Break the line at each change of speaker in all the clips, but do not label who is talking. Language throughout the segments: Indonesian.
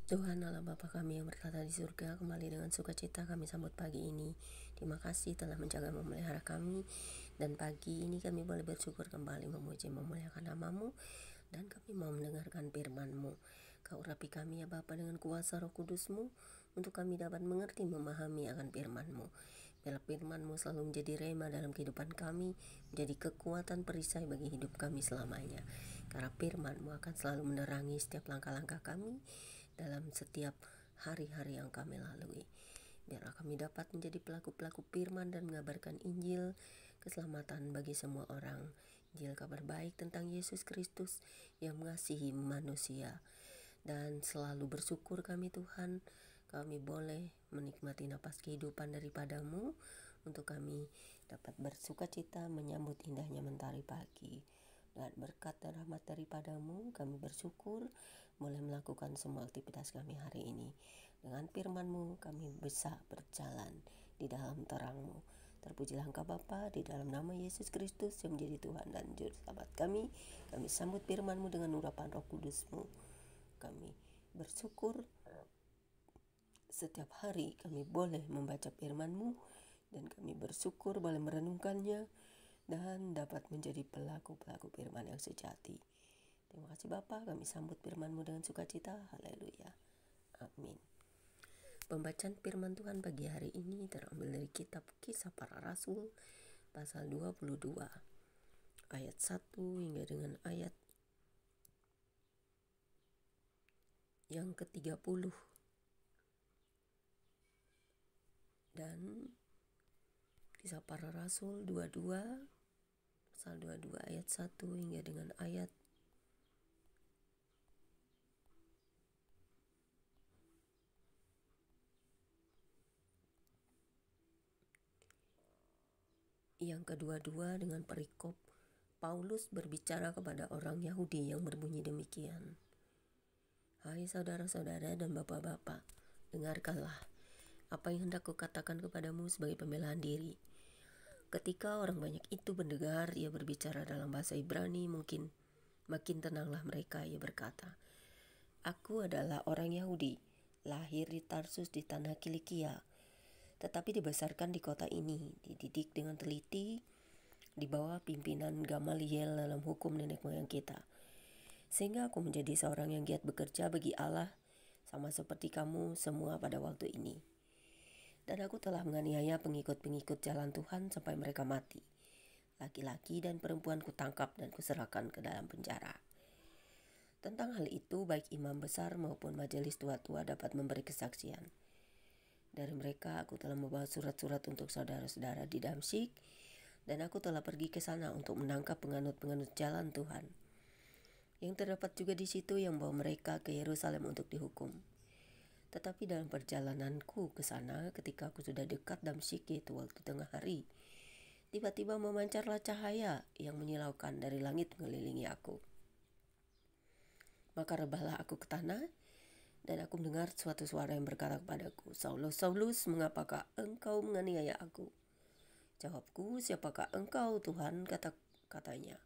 Tuhan Allah Bapa kami yang bertata di surga, kembali dengan sukacita kami sambut pagi ini. Terima kasih telah menjaga memelihara kami, dan pagi ini kami boleh bersyukur kembali memuji memuliakan nama-Mu, dan kami mau mendengarkan firman-Mu. Kau urapi kami ya Bapa dengan kuasa Roh Kudus-Mu, untuk kami dapat mengerti memahami akan firman-Mu. Biarlah firman-Mu selalu menjadi rema dalam kehidupan kami, menjadi kekuatan perisai bagi hidup kami selamanya. Karena firman-Mu akan selalu menerangi setiap langkah-langkah kami dalam setiap hari-hari yang kami lalui. Biarlah kami dapat menjadi pelaku-pelaku firman dan mengabarkan Injil keselamatan bagi semua orang. Injil kabar baik tentang Yesus Kristus yang mengasihi manusia. Dan selalu bersyukur kami Tuhan, kami boleh menikmati napas kehidupan daripada-Mu, untuk kami dapat bersukacita menyambut indahnya mentari pagi. Dan berkat dan rahmat daripada-Mu, kami bersyukur boleh melakukan semua aktivitas kami hari ini. Dengan firman-Mu kami bisa berjalan di dalam terang-Mu. Terpujilah Engkau Bapa, di dalam nama Yesus Kristus yang menjadi Tuhan dan Juru Selamat kami. Kami sambut firman-Mu dengan urapan Roh Kudus-Mu. Kami bersyukur setiap hari kami boleh membaca firman-Mu, dan kami bersyukur boleh merenungkannya dan dapat menjadi pelaku-pelaku firman yang sejati. Terima kasih Bapa, kami sambut firman-Mu dengan sukacita. Haleluya. Amin. Pembacaan firman Tuhan pagi hari ini terambil dari kitab Kisah Para Rasul pasal 22 ayat 1 hingga dengan ayat yang ke-30. Dan Kisah Para Rasul 22 pasal 22 ayat 1 hingga dengan ayat yang kedua-dua dengan perikop Paulus berbicara kepada orang Yahudi yang berbunyi demikian. Hai saudara-saudara dan bapak-bapak, dengarkanlah apa yang hendak kukatakan kepadamu sebagai pembelaan diri. Ketika orang banyak itu mendengar ia berbicara dalam bahasa Ibrani, makin tenanglah mereka. Ia berkata, aku adalah orang Yahudi, lahir di Tarsus di tanah Kilikia, tetapi dibesarkan di kota ini, dididik dengan teliti di bawah pimpinan Gamaliel dalam hukum nenek moyang kita. Sehingga aku menjadi seorang yang giat bekerja bagi Allah, sama seperti kamu semua pada waktu ini. Dan aku telah menganiaya pengikut-pengikut jalan Tuhan sampai mereka mati. Laki-laki dan perempuan kutangkap dan kuserahkan ke dalam penjara. Tentang hal itu baik imam besar maupun majelis tua-tua dapat memberi kesaksian. Dari mereka aku telah membawa surat-surat untuk saudara-saudara di Damsyik, dan aku telah pergi ke sana untuk menangkap penganut-penganut jalan Tuhan. Yang terdapat juga di situ yang membawa mereka ke Yerusalem untuk dihukum. Tetapi dalam perjalananku ke sana, ketika aku sudah dekat Damsyik, yaitu waktu tengah hari, tiba-tiba memancarlah cahaya yang menyilaukan dari langit mengelilingi aku. Maka rebahlah aku ke tanah, dan aku mendengar suatu suara yang berkata kepadaku, Saulus, Saulus, mengapakah engkau menganiaya aku? Jawabku, siapakah engkau Tuhan? Katanya,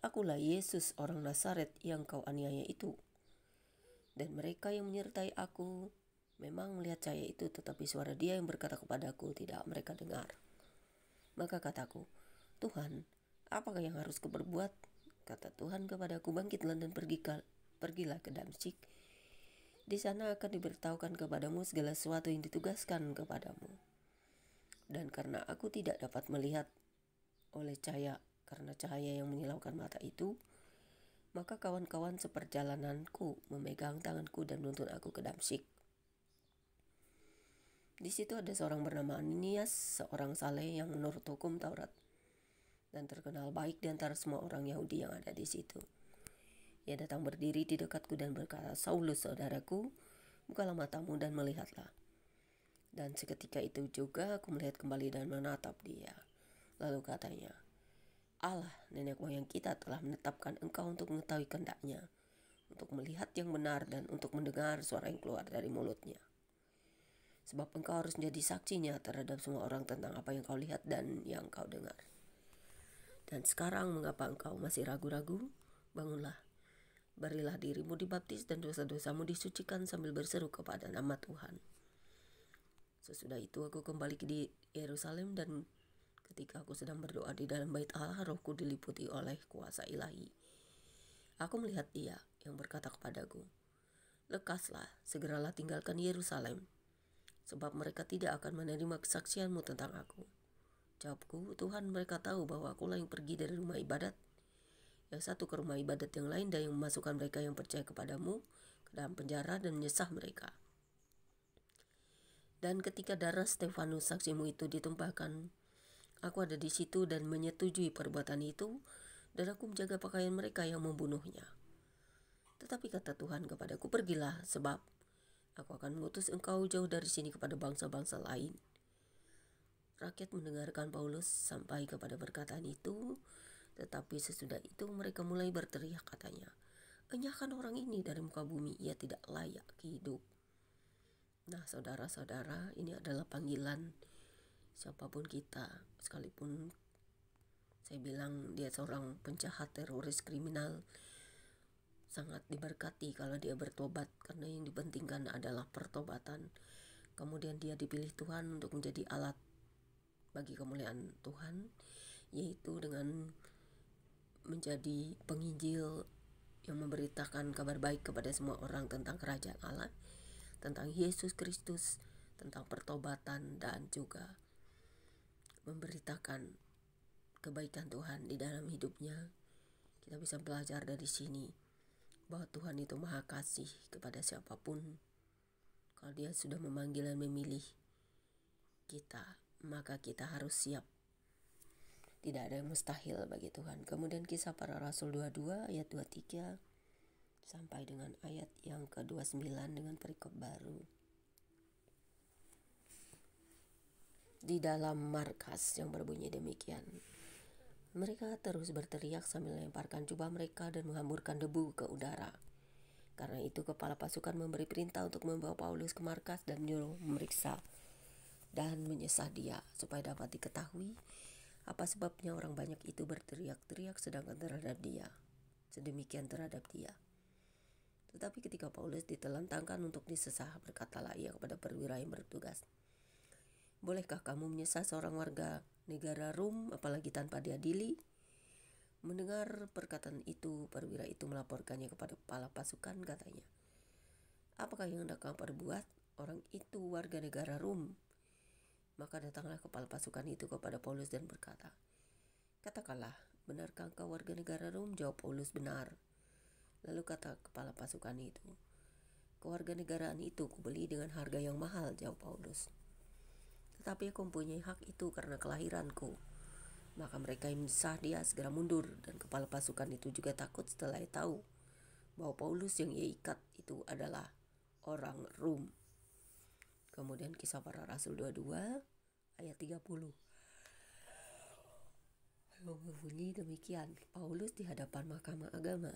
akulah Yesus orang Nazaret yang kau aniaya itu. Dan mereka yang menyertai aku memang melihat cahaya itu, tetapi suara dia yang berkata kepadaku tidak mereka dengar. Maka kataku, Tuhan, apakah yang harus kuperbuat? Kata Tuhan kepadaku, bangkitlah dan pergilah ke Damsyik. Di sana akan diberitahukan kepadamu segala sesuatu yang ditugaskan kepadamu. Dan karena aku tidak dapat melihat oleh cahaya, karena cahaya yang menyilaukan mata itu, maka kawan-kawan seperjalananku memegang tanganku dan menuntun aku ke Damsyik. Di situ ada seorang bernama Ananias, seorang saleh yang menurut hukum Taurat, dan terkenal baik di antara semua orang Yahudi yang ada di situ. Ia datang berdiri di dekatku dan berkata, Saulus, saudaraku, bukalah matamu dan melihatlah. Dan seketika itu juga aku melihat kembali dan menatap dia. Lalu katanya, Allah, nenek moyang kita telah menetapkan engkau untuk mengetahui kehendaknya, untuk melihat yang benar dan untuk mendengar suara yang keluar dari mulutnya. Sebab engkau harus menjadi saksinya terhadap semua orang tentang apa yang kau lihat dan yang kau dengar. Dan sekarang mengapa engkau masih ragu-ragu? Bangunlah, berilah dirimu dibaptis dan dosa-dosamu disucikan sambil berseru kepada nama Tuhan. Sesudah itu aku kembali ke Yerusalem, dan ketika aku sedang berdoa di dalam bait Allah, rohku diliputi oleh kuasa ilahi. Aku melihat Dia yang berkata kepadaku, lekaslah, segeralah tinggalkan Yerusalem, sebab mereka tidak akan menerima kesaksianmu tentang aku. Jawabku, Tuhan, mereka tahu bahwa akulah yang pergi dari rumah ibadat yang satu ke rumah ibadat yang lain, dan yang memasukkan mereka yang percaya kepadamu ke dalam penjara dan menyesah mereka. Dan ketika darah Stefanus saksimu itu ditumpahkan, aku ada di situ dan menyetujui perbuatan itu, dan aku menjaga pakaian mereka yang membunuhnya. Tetapi kata Tuhan kepadaku, pergilah, sebab aku akan mengutus engkau jauh dari sini kepada bangsa-bangsa lain. Rakyat mendengarkan Paulus sampai kepada perkataan itu, tetapi sesudah itu mereka mulai berteriak, katanya, enyahkan orang ini dari muka bumi, ia tidak layak hidup. Nah, saudara-saudara, ini adalah panggilan siapapun kita, sekalipun saya bilang dia seorang penjahat, teroris, kriminal, sangat diberkati kalau dia bertobat, karena yang dipentingkan adalah pertobatan. Kemudian dia dipilih Tuhan untuk menjadi alat bagi kemuliaan Tuhan, yaitu dengan menjadi penginjil yang memberitakan kabar baik kepada semua orang tentang kerajaan Allah, tentang Yesus Kristus, tentang pertobatan, dan juga memberitakan kebaikan Tuhan di dalam hidupnya. Kita bisa belajar dari sini bahwa Tuhan itu maha kasih kepada siapapun. Kalau dia sudah memanggil dan memilih kita, maka kita harus siap. Tidak ada yang mustahil bagi Tuhan. Kemudian Kisah Para Rasul 22 ayat 23 sampai dengan ayat yang ke-29 dengan perikop baru. Di dalam markas yang berbunyi demikian, mereka terus berteriak sambil melemparkan jubah mereka dan menghamburkan debu ke udara. Karena itu kepala pasukan memberi perintah untuk membawa Paulus ke markas dan menyuruh memeriksa dan menyesah dia, supaya dapat diketahui apa sebabnya orang banyak itu berteriak-teriak sedemikian terhadap dia. Tetapi ketika Paulus ditelentangkan untuk disesah, berkatalah ia kepada perwira yang bertugas, bolehkah kamu menyesah seorang warga negara Rom, apalagi tanpa diadili? Mendengar perkataan itu, perwira itu melaporkannya kepada kepala pasukan, katanya, apakah yang hendak kamu perbuat? Orang itu warga negara Rom. Maka datanglah kepala pasukan itu kepada Paulus dan berkata, katakanlah, benarkah engkau warga negara Rom? Jawab Paulus, benar. Lalu kata kepala pasukan itu, kewarganegaraan itu kubeli dengan harga yang mahal, jawab Paulus. Tetapi aku mempunyai hak itu karena kelahiranku. Maka mereka yang mensah dia segera mundur, dan kepala pasukan itu juga takut setelah ia tahu bahwa Paulus yang ia ikat itu adalah orang Rom. Kemudian Kisah Para Rasul 22 ayat 30. Berbunyi demikian, Paulus di hadapan mahkamah agama.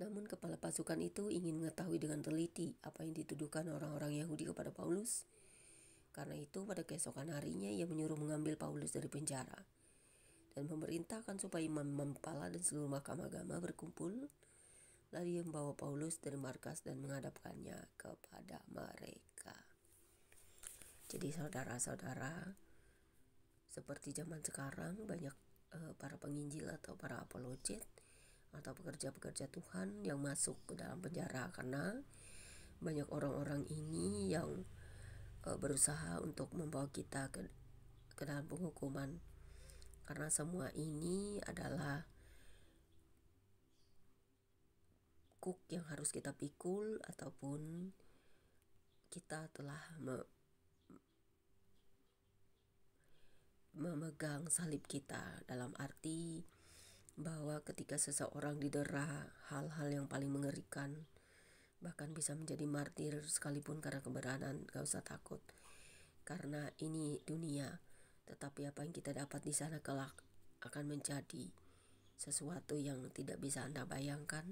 Namun kepala pasukan itu ingin mengetahui dengan teliti apa yang dituduhkan orang-orang Yahudi kepada Paulus. Karena itu pada keesokan harinya ia menyuruh mengambil Paulus dari penjara dan memerintahkan supaya imam kepala dan seluruh mahkamah agama berkumpul. Lalu ia membawa Paulus dari markas dan menghadapkannya kepada mereka. Jadi saudara-saudara, seperti zaman sekarang banyak para penginjil atau para apologet atau pekerja-pekerja Tuhan yang masuk ke dalam penjara karena banyak orang-orang ini yang berusaha untuk membawa kita ke dalam penghukuman. Karena semua ini adalah kuk yang harus kita pikul, ataupun kita telah memegang salib kita, dalam arti bahwa ketika seseorang didera hal-hal yang paling mengerikan, bahkan bisa menjadi martir sekalipun karena kebenaran, gak usah takut, karena ini dunia. Tetapi apa yang kita dapat di sana kelak akan menjadi sesuatu yang tidak bisa Anda bayangkan,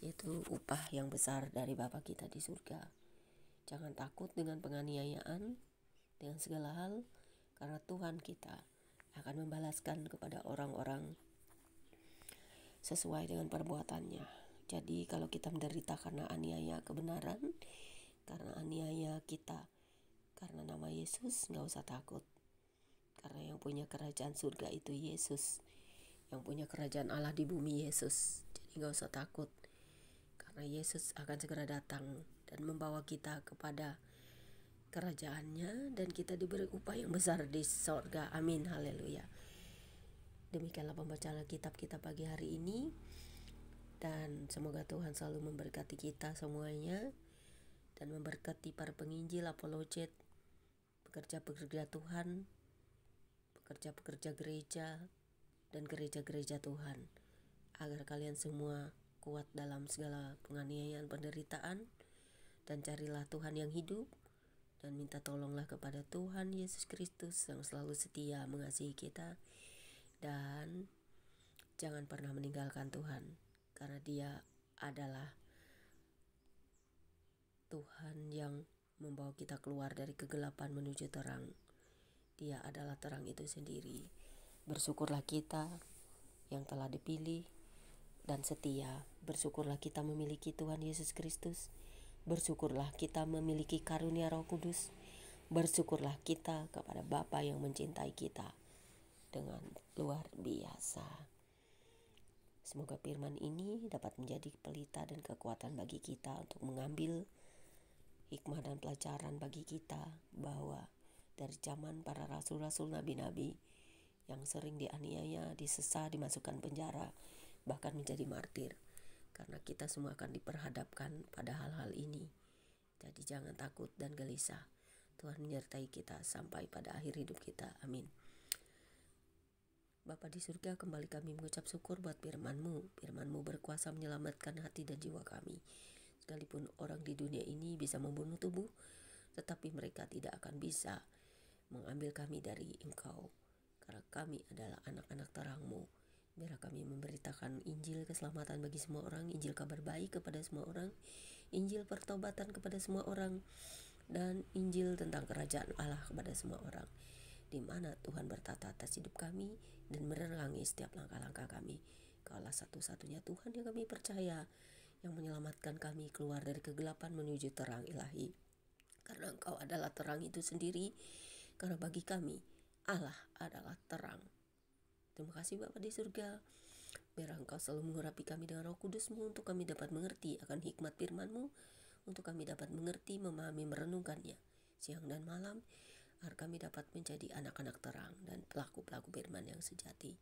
yaitu upah yang besar dari Bapa kita di surga. Jangan takut dengan penganiayaan, dengan segala hal, karena Tuhan kita akan membalaskan kepada orang-orang sesuai dengan perbuatannya. Jadi kalau kita menderita karena aniaya kebenaran, karena aniaya kita, karena nama Yesus, gak usah takut. Karena yang punya kerajaan surga itu Yesus, yang punya kerajaan Allah di bumi Yesus. Jadi gak usah takut, karena Yesus akan segera datang dan membawa kita kepada kerajaannya, dan kita diberi upah yang besar di sorga. Amin, haleluya. Demikianlah pembacaan Alkitab kita pagi hari ini, dan semoga Tuhan selalu memberkati kita semuanya, dan memberkati para penginjil, apologet, pekerja-pekerja Tuhan, pekerja-pekerja gereja, dan gereja-gereja Tuhan, agar kalian semua kuat dalam segala penganiayaan, penderitaan, dan carilah Tuhan yang hidup, dan minta tolonglah kepada Tuhan Yesus Kristus yang selalu setia mengasihi kita, dan jangan pernah meninggalkan Tuhan, karena Dia adalah Tuhan yang membawa kita keluar dari kegelapan menuju terang. Dia adalah terang itu sendiri. Bersyukurlah kita yang telah dipilih dan setia. Bersyukurlah kita memiliki Tuhan Yesus Kristus. Bersyukurlah kita memiliki karunia Roh Kudus. Bersyukurlah kita kepada Bapa yang mencintai kita dengan luar biasa. Semoga firman ini dapat menjadi pelita dan kekuatan bagi kita untuk mengambil hikmah dan pelajaran bagi kita, bahwa dari zaman para rasul-rasul, nabi-nabi yang sering dianiaya, disesah, dimasukkan penjara, bahkan menjadi martir, karena kita semua akan diperhadapkan pada hal-hal ini. Jadi jangan takut dan gelisah. Tuhan menyertai kita sampai pada akhir hidup kita. Amin. Bapa di surga, kembali kami mengucap syukur buat firman-Mu. Firman-Mu berkuasa menyelamatkan hati dan jiwa kami. Sekalipun orang di dunia ini bisa membunuh tubuh, tetapi mereka tidak akan bisa mengambil kami dari Engkau, karena kami adalah anak-anak terang-Mu. Biarlah kami memberitakan Injil keselamatan bagi semua orang, Injil kabar baik kepada semua orang, Injil pertobatan kepada semua orang, dan Injil tentang kerajaan Allah kepada semua orang, di mana Tuhan bertata atas hidup kami dan menerangi setiap langkah-langkah kami. Kaulah satu-satunya Tuhan yang kami percaya, yang menyelamatkan kami keluar dari kegelapan menuju terang ilahi. Karena Engkau adalah terang itu sendiri, karena bagi kami Allah adalah terang. Terima kasih Bapa di surga. Biar Engkau selalu mengurapi kami dengan Roh Kudus-Mu, untuk kami dapat mengerti akan hikmat firman-Mu, untuk kami dapat mengerti, memahami, merenungkannya siang dan malam, agar kami dapat menjadi anak-anak terang dan pelaku-pelaku firman yang sejati.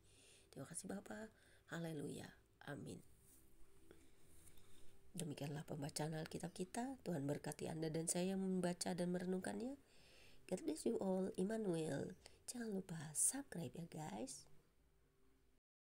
Terima kasih Bapa. Haleluya. Amin. Demikianlah pembacaan Alkitab kita. Tuhan berkati Anda dan saya yang membaca dan merenungkannya. God bless you all. Immanuel. Jangan lupa subscribe ya guys.